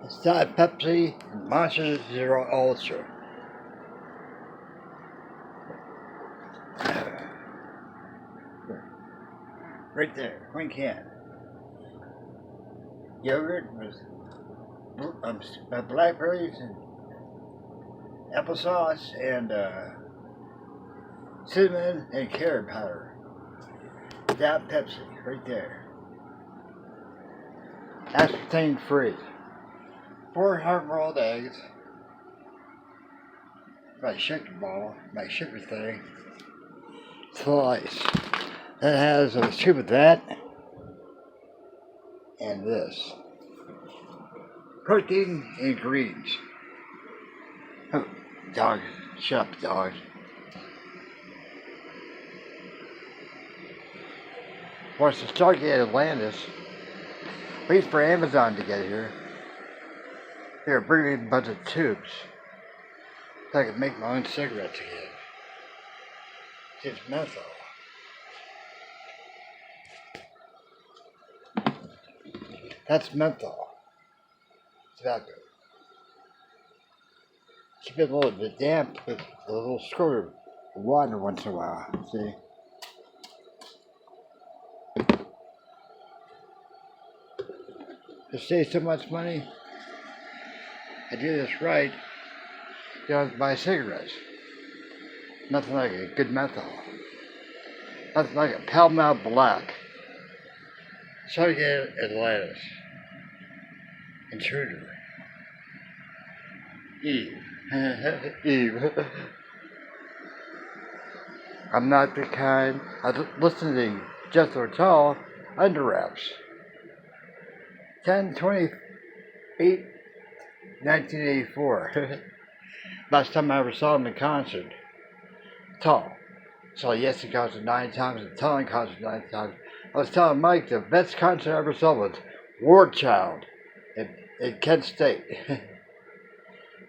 It's not Pepsi, Monster Zero Ultra. Right there, one can. Yogurt with blackberries and applesauce and cinnamon and carrot powder. Without Pepsi, right there. Aspartame free. 4 hard-boiled eggs. My sugar ball, my sugar thing. Slice. That has a scoop of that and this. Protein and greens. Oh, dog. Shut up, dog. Wants to start at Atlantis. Wait for Amazon to get here. They're bringing a bunch of tubes. So I can make my own cigarettes again. It's menthol. That's menthol. Tobacco. Keep it a little bit damp with a little squirt of water once in a while. See? To save so much money, I do this right. You don't have to buy cigarettes. Nothing like a good menthol. Nothing like a Pall Mall Black. So get Atlantis. Intruder. Eve. Eve. I'm not the kind. I listen to Jethro Tull Under Wraps. 10/28/1984. Last time I ever saw him in concert. Tull. Saw Yes in concert 9 times and Tull in concert 9 times. I was telling Mike the best concert I ever saw was War Child at Kent State.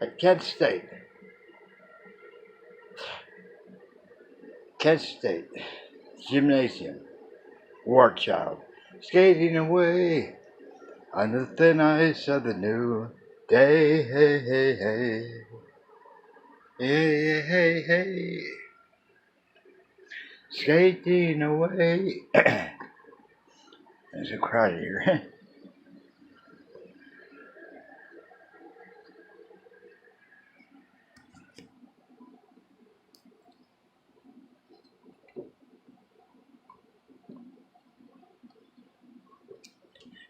At Kent State. Kent State. Gymnasium. War Child. Skating away on the thin ice of the new day. Hey, hey, hey. Hey, hey, hey. Skating away. There's a crowd here.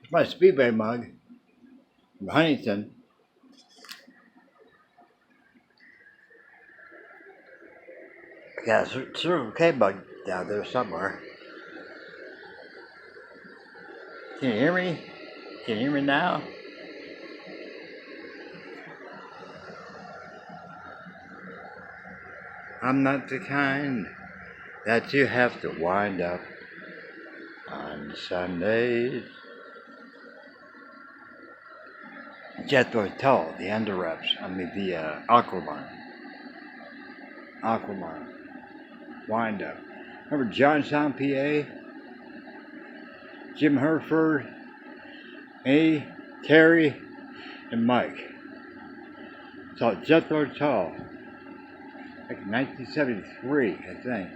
It's my Speedway mug from Huntington. I got a Circle K mug down there somewhere. Can you hear me? Can you hear me now? I'm not the kind that you have to wind up on Sundays. Jethro Tull, the Under Wraps. The Aquaman. Wind up. Remember Johnstown, PA? Jim Herford, me, Terry, and Mike. Saw Jethro Tull. Like 1973, I think.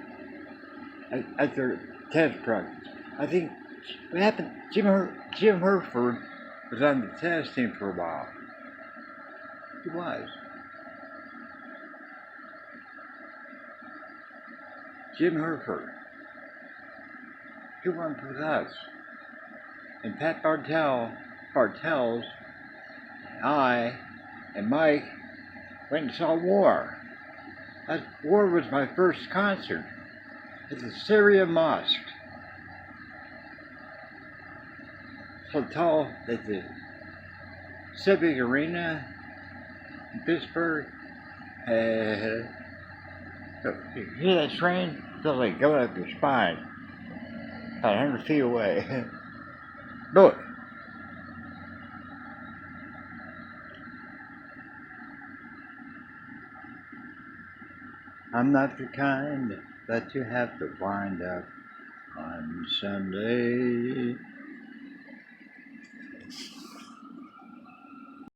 At their tennis practice. I think what happened, Jim Herford was on the tennis team for a while. He was. Jim Herford. He went with us. And Pat Bartels, I, and Mike went and saw War. War was my first concert at the Syria Mosque. So tall at the Civic Arena in Pittsburgh. You hear that train? It feels like going up your spine. About 100 feet away. Look. I'm not the kind that you have to wind up on Sunday.